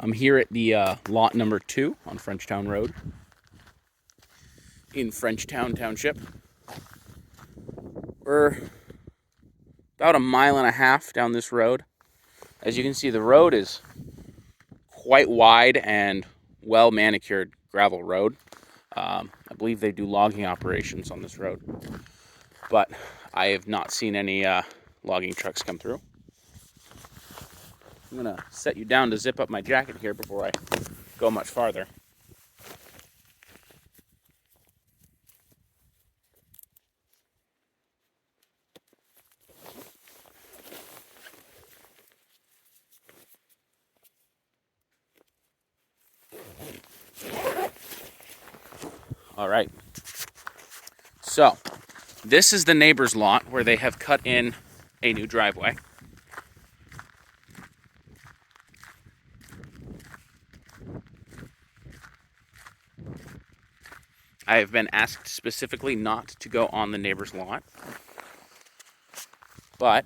I'm here at the lot number 2 on Frenchtown Road in Frenchtown Township. We're about a mile and a half down this road. As you can see, the road is quite wide and well manicured gravel road. I believe they do logging operations on this road, but I have not seen any logging trucks come through. I'm gonna set you down to zip up my jacket here before I go much farther. All right. So, this is the neighbor's lot where they have cut in a new driveway. I have been asked specifically not to go on the neighbor's lot, but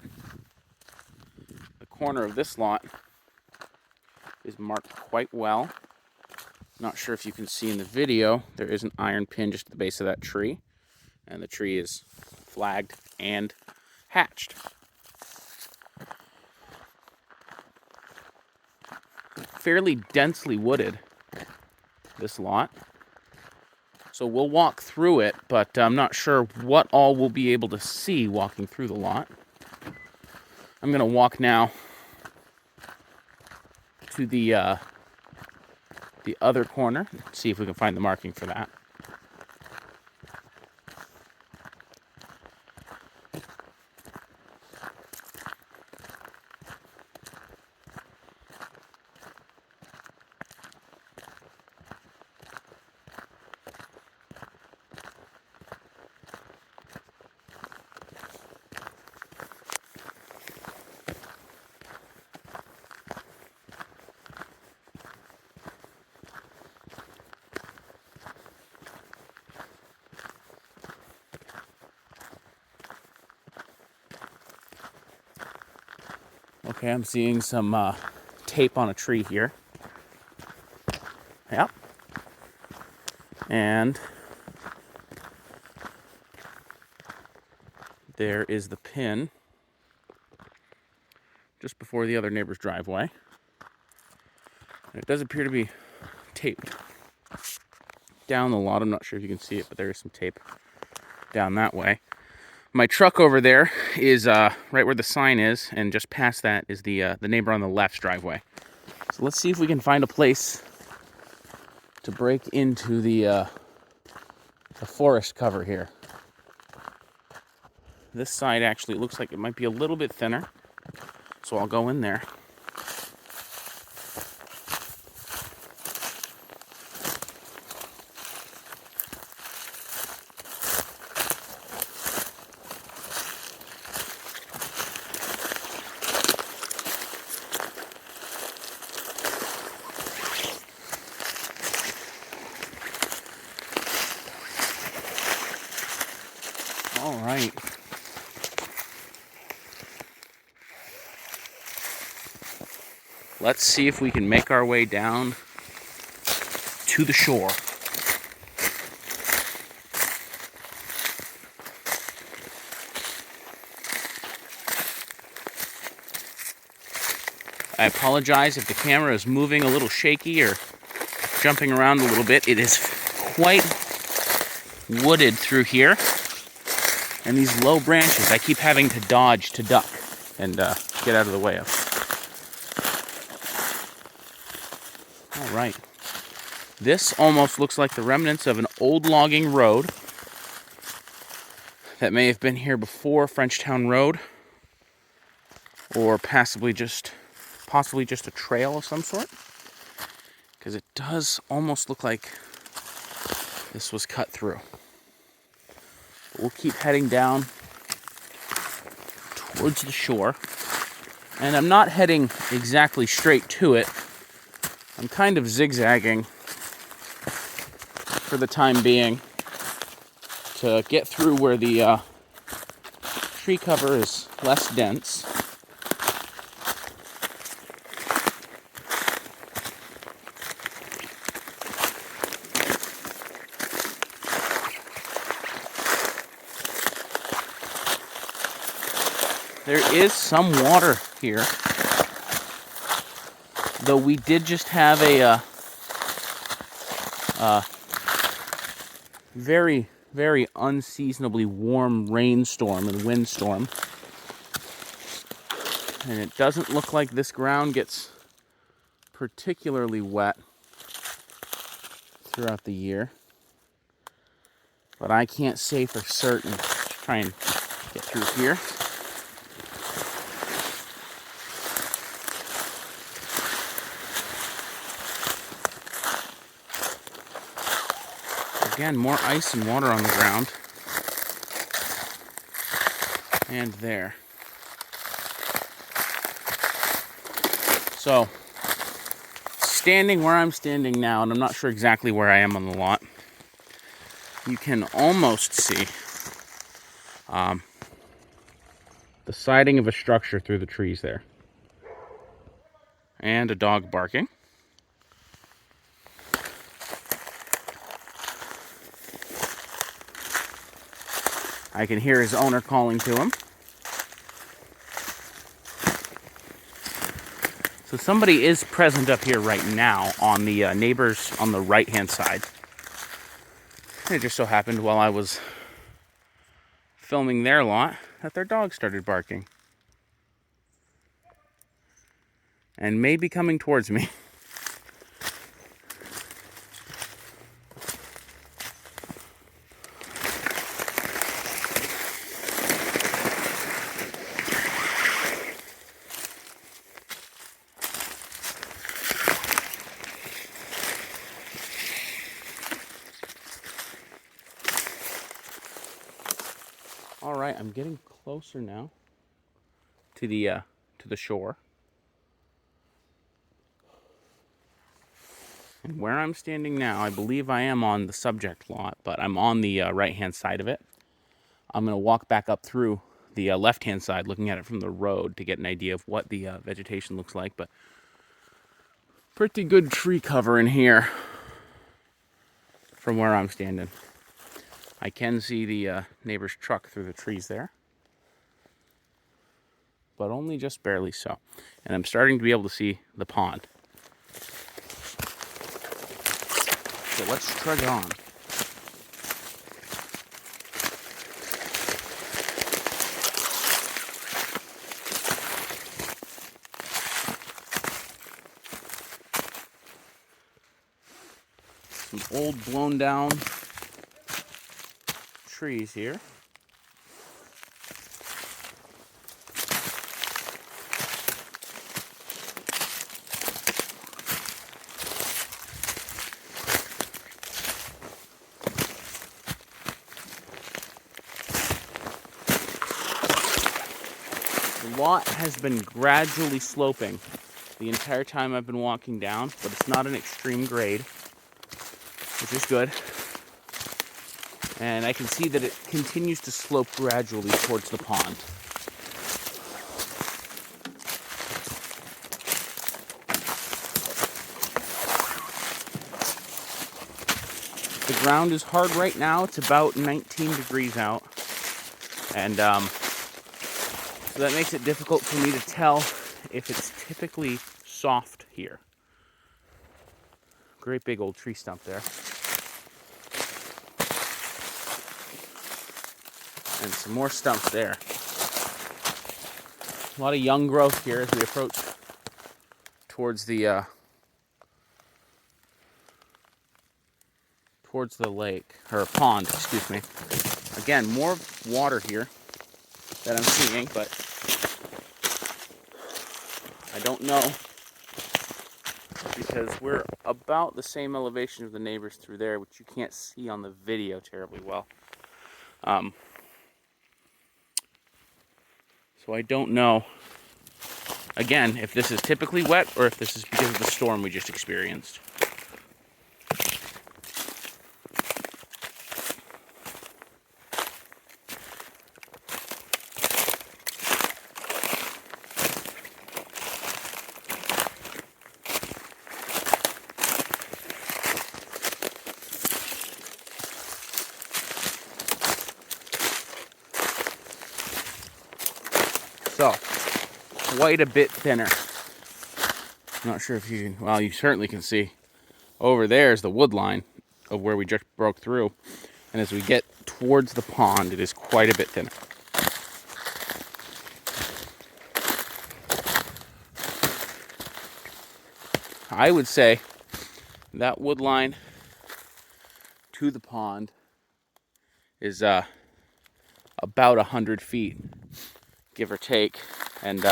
the corner of this lot is marked quite well. Not sure if you can see in the video, there is an iron pin just at the base of that tree, and the tree is flagged and hatched. Fairly densely wooded, this lot. So we'll walk through it, but I'm not sure what all we'll be able to see walking through the lot. I'm going to walk now to the other corner, see if we can find the marking for that. Okay, I'm seeing some tape on a tree here. Yep. And there is the pin just before the other neighbor's driveway. And it does appear to be taped down the lot. I'm not sure if you can see it, but there is some tape down that way. My truck over there is right where the sign is, and just past that is the neighbor on the left's driveway. So let's see if we can find a place to break into the forest cover here. This side actually looks like it might be a little bit thinner, so I'll go in there. All right. Let's see if we can make our way down to the shore. I apologize if the camera is moving a little shaky or jumping around a little bit. It is quite wooded through here. And these low branches, I keep having to dodge to duck and get out of the way of. All right. This almost looks like the remnants of an old logging road that may have been here before Frenchtown Road, or possibly just a trail of some sort, because it does almost look like this was cut through. We'll keep heading down towards the shore. And I'm not heading exactly straight to it. I'm kind of zigzagging for the time being to get through where the tree cover is less dense. there is some water here, though we did just have a very, very unseasonably warm rainstorm and windstorm. And it doesn't look like this ground gets particularly wet throughout the year. But I can't say for certain. Let's try and get through here. Again, more ice and water on the ground. And there. So, standing where I'm standing now, and I'm not sure exactly where I am on the lot, you can almost see the siding of a structure through the trees there. And a dog barking. I can hear his owner calling to him. So somebody is present up here right now on the neighbors on the right-hand side. It just so happened while I was filming their lot that their dog started barking. And may be coming towards me. All right, I'm getting closer now to the shore. And where I'm standing now, I believe I am on the subject lot, but I'm on the right-hand side of it. I'm going to walk back up through the left-hand side, looking at it from the road to get an idea of what the vegetation looks like. But pretty good tree cover in here from where I'm standing. I can see the neighbor's truck through the trees there, but only just barely so. And I'm starting to be able to see the pond. So let's trudge on. Some old blown down trees here. The lot has been gradually sloping the entire time I've been walking down, but it's not an extreme grade, which is good. And I can see that it continues to slope gradually towards the pond. The ground is hard right now. It's about 19 degrees out. And so that makes it difficult for me to tell if it's typically soft here. Great big old tree stump there. And some more stumps there. A lot of young growth here as we approach towards the lake, or pond, excuse me. Again, more water here that I'm seeing, but I don't know, because we're about the same elevation as the neighbors through there, which you can't see on the video terribly well. So I don't know, again, if this is typically wet or if this is because of the storm we just experienced. So, quite a bit thinner. I'm not sure if you can, well, you certainly can see. Over there is the wood line of where we just broke through. And as we get towards the pond, it is quite a bit thinner. I would say that wood line to the pond is about 100 feet, give or take. And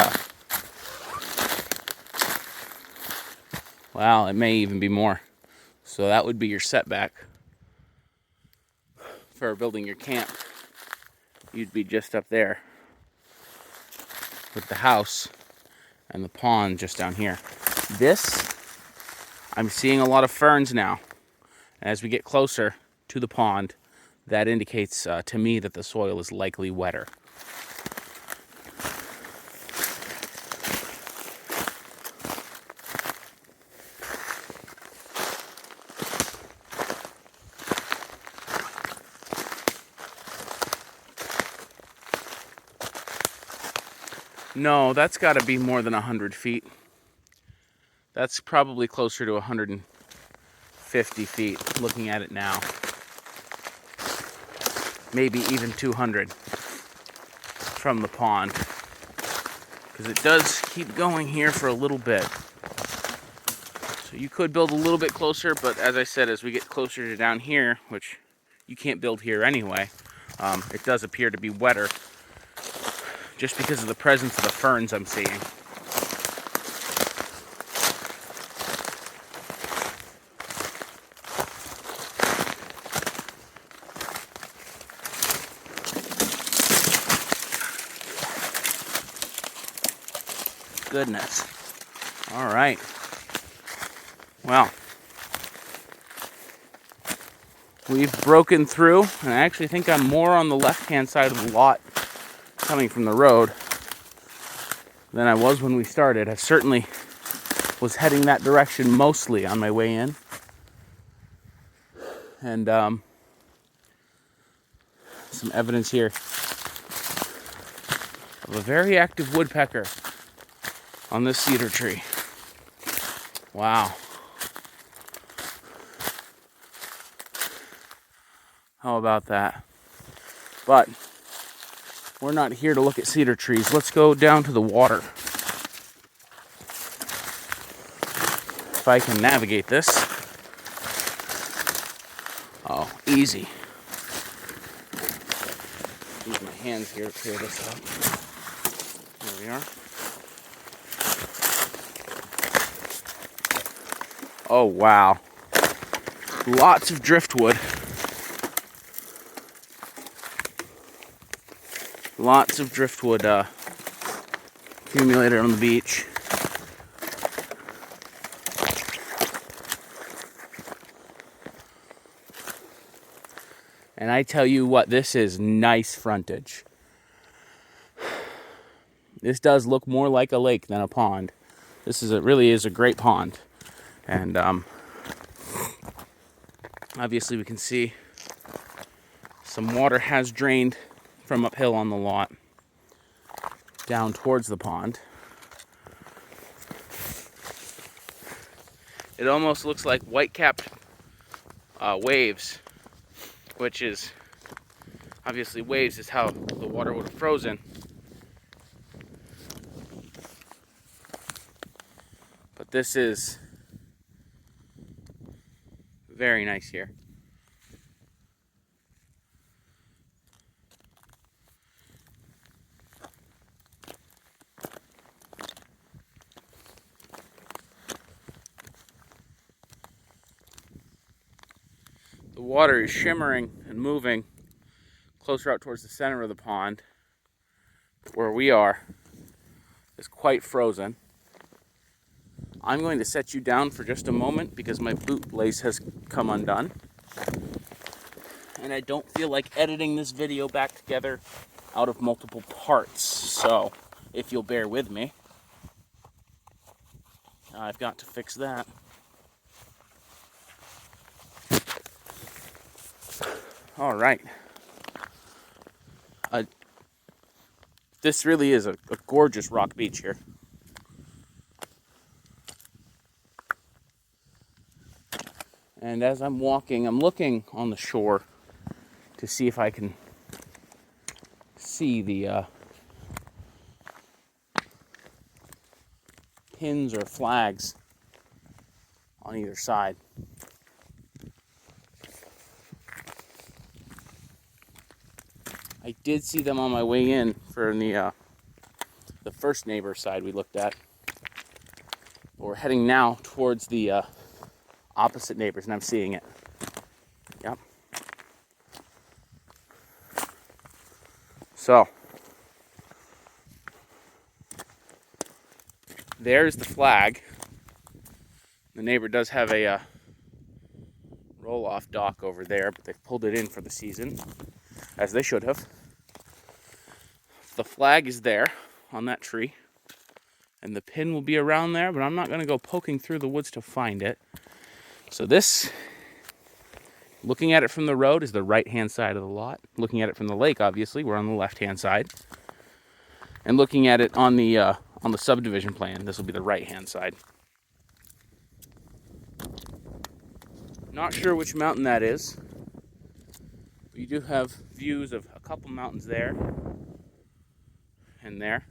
well, it may even be more. So that would be your setback for building your camp. You'd be just up there with the house and the pond just down here. This, I'm seeing a lot of ferns now. As we get closer to the pond, that indicates to me that the soil is likely wetter. No, that's got to be more than 100 feet. That's probably closer to 150 feet, looking at it now. Maybe even 200 from the pond. Because it does keep going here for a little bit. So you could build a little bit closer, but as I said, as we get closer to down here, which you can't build here anyway, it does appear to be wetter, just because of the presence of the ferns I'm seeing. Goodness. All right. Well, we've broken through, and I actually think I'm more on the left-hand side of the lot coming from the road than I was when we started. I certainly was heading that direction mostly on my way in. And some evidence here of a very active woodpecker on this cedar tree. Wow. How about that? But we're not here to look at cedar trees. Let's go down to the water. If I can navigate this. Oh, easy. Use my hands here to clear this up. There we are. Oh, wow. Lots of driftwood. Lots of driftwood accumulated on the beach. And I tell you what, this is nice frontage. This does look more like a lake than a pond. This is really is a great pond. And obviously we can see some water has drained from uphill on the lot down towards the pond. It almost looks like white-capped waves, which is obviously waves is how the water would have frozen. But this is very nice here. The water is shimmering and moving closer out towards the center of the pond. Where we are is quite frozen. I'm going to set you down for just a moment because my boot lace has come undone. And I don't feel like editing this video back together out of multiple parts. So, if you'll bear with me, I've got to fix that. All right. this really is a gorgeous rock beach here. And as I'm walking, I'm looking on the shore to see if I can see the pins or flags on either side. I did see them on my way in for the first neighbor side we looked at. We're heading now towards the opposite neighbors, and I'm seeing it. Yep. So, there's the flag. The neighbor does have a roll-off dock over there, but they've pulled it in for the season, as they should have. The flag is there on that tree, and the pin will be around there, but I'm not going to go poking through the woods to find it. So this, looking at it from the road, is the right-hand side of the lot. Looking at it from the lake, obviously, we're on the left-hand side. And looking at it on the subdivision plan, this will be the right-hand side. Not sure which mountain that is. You do have views of a couple mountains there and there.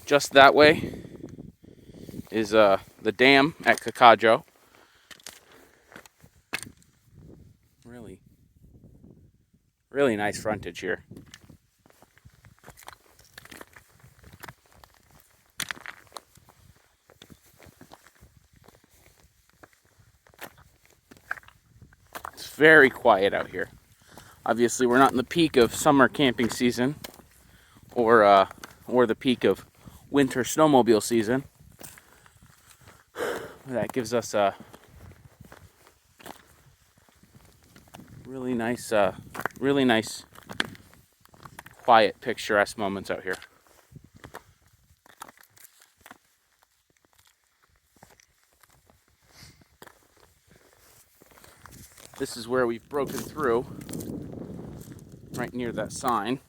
Just that way is the dam at Kakajo. Really nice frontage here. It's very quiet out here. Obviously, we're not in the peak of summer camping season or the peak of winter snowmobile season. That gives us a really nice quiet, picturesque moments out here. This is where we've broken through, right near that sign.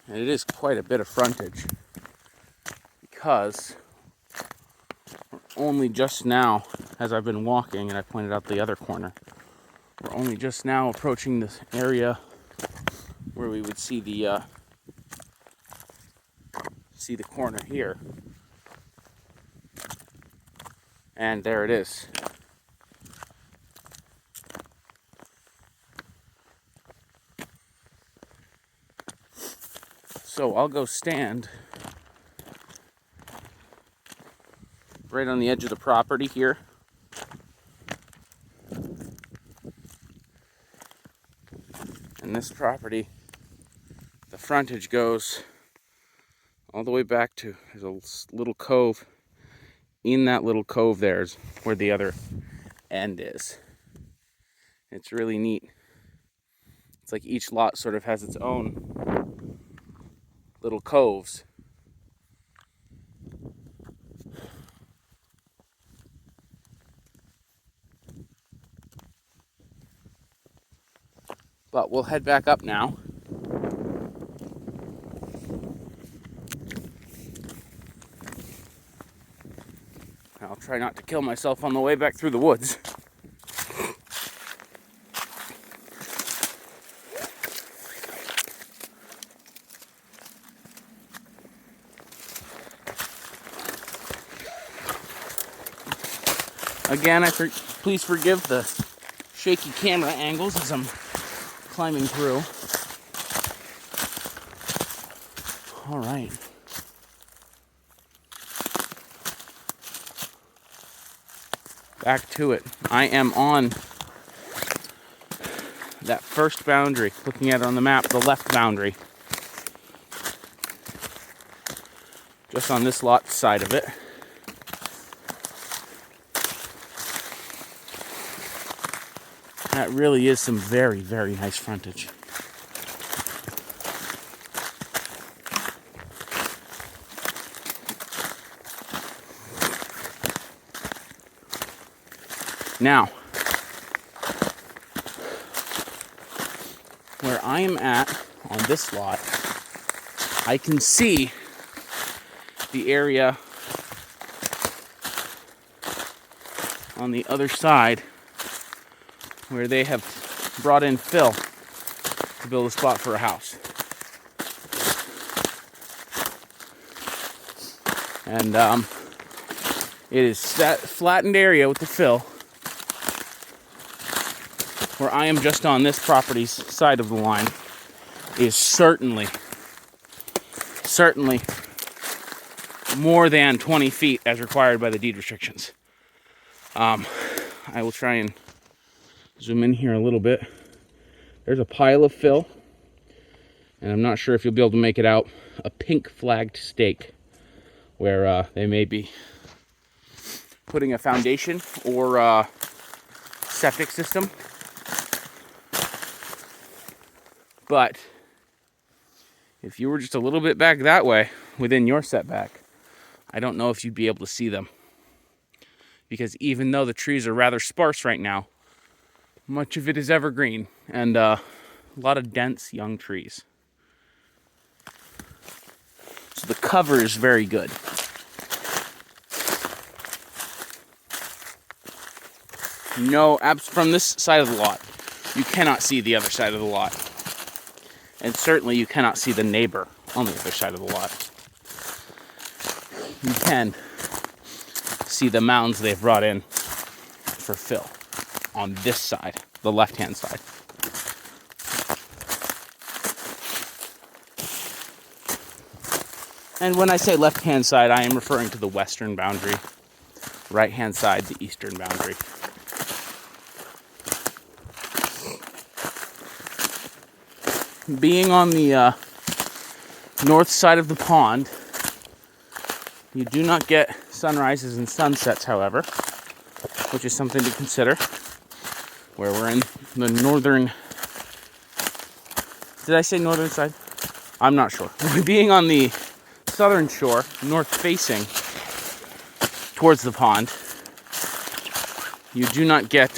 And it is quite a bit of frontage, because we're only just now, as I've been walking, and I pointed out the other corner, we're only just now approaching this area where we would see the corner here. And there it is. So I'll go stand right on the edge of the property here. And this property, the frontage goes all the way back to, there's a little cove. In that little cove there is where the other end is. It's really neat. It's like each lot sort of has its own little coves. But we'll head back up now. I'll try not to kill myself on the way back through the woods. Again, please forgive the shaky camera angles as I'm climbing through. All right. Back to it. I am on that first boundary, looking at it on the map, the left boundary. Just on this lot side of it. That really is some very, very nice frontage. Now, where I am at on this lot, I can see the area on the other side where they have brought in fill to build a spot for a house. And it is that flattened area with the fill where I am just on this property's side of the line is certainly more than 20 feet as required by the deed restrictions. I will try and zoom in here a little bit. There's a pile of fill, and I'm not sure if you'll be able to make it out, a pink flagged stake where they may be putting a foundation or a septic system. But if you were just a little bit back that way within your setback, I don't know if you'd be able to see them. Because even though the trees are rather sparse right now, much of it is evergreen and a lot of dense young trees. So the cover is very good. No, from this side of the lot, you cannot see the other side of the lot. And certainly you cannot see the neighbor on the other side of the lot. You can see the mounds they've brought in for fill on this side, the left-hand side. And when I say left-hand side, I am referring to the western boundary. Right-hand side, the eastern boundary. Being on the north side of the pond, you do not get sunrises and sunsets, however, which is something to consider. Where we're in the northern... Did I say northern side? I'm not sure. Being on the southern shore, north facing towards the pond, you do not get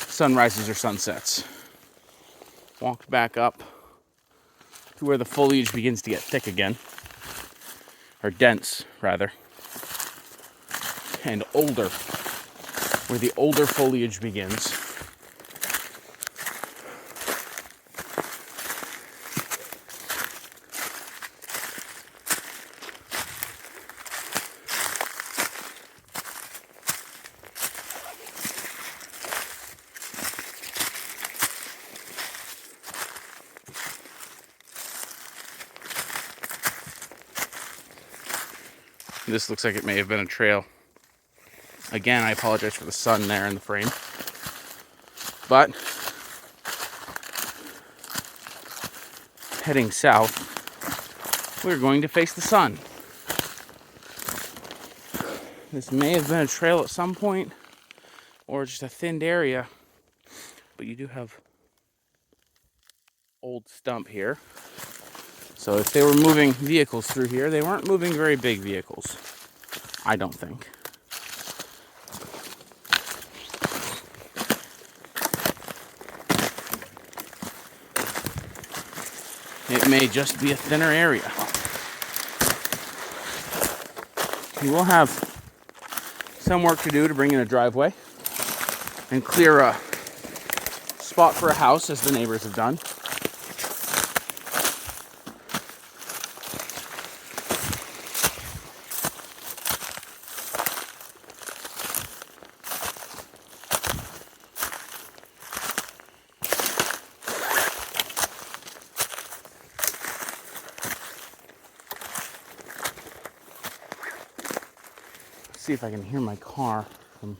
sunrises or sunsets. Walked back up to where the foliage begins to get thick again, or dense rather, and older, where the older foliage begins. This looks like it may have been a trail. Again, I apologize for the sun there in the frame. But heading south, we're going to face the sun. This may have been a trail at some point, or just a thinned area, but you do have old stump here. So if they were moving vehicles through here, they weren't moving very big vehicles, I don't think. It may just be a thinner area. You will have some work to do to bring in a driveway and clear a spot for a house, as the neighbors have done. See if I can hear my car from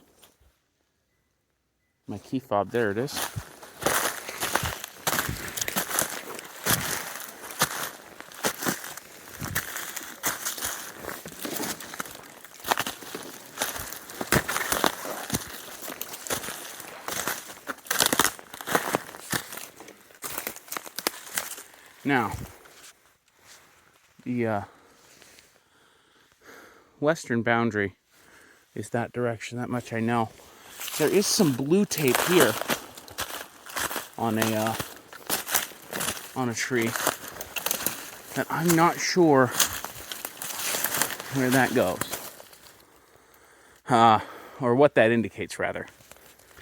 my key fob. There it is. Now, the western boundary is that direction, that much I know. There is some blue tape here on a tree that I'm not sure where that goes. Or what that indicates, rather.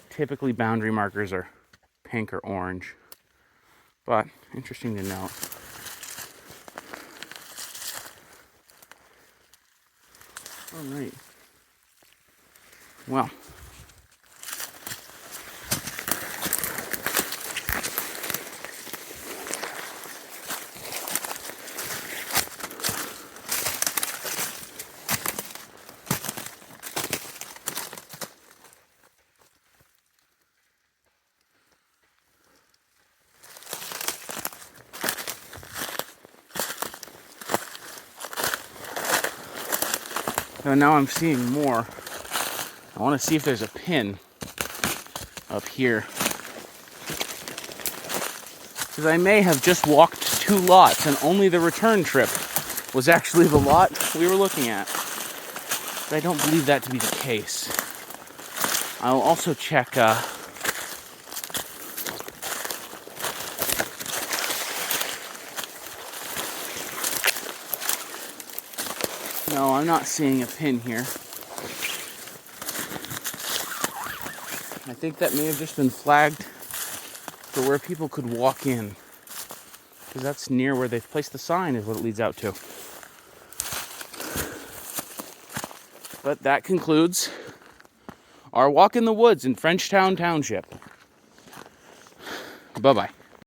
Typically, boundary markers are pink or orange, but interesting to note. All right. Well, so now I'm seeing more. I want to see if there's a pin up here, because I may have just walked 2 lots and only the return trip was actually the lot we were looking at. But I don't believe that to be the case. I'll also check no, I'm not seeing a pin here. I think that may have just been flagged for where people could walk in, because that's near where they've placed the sign is what it leads out to. But that concludes our walk in the woods in Frenchtown Township. Bye-bye.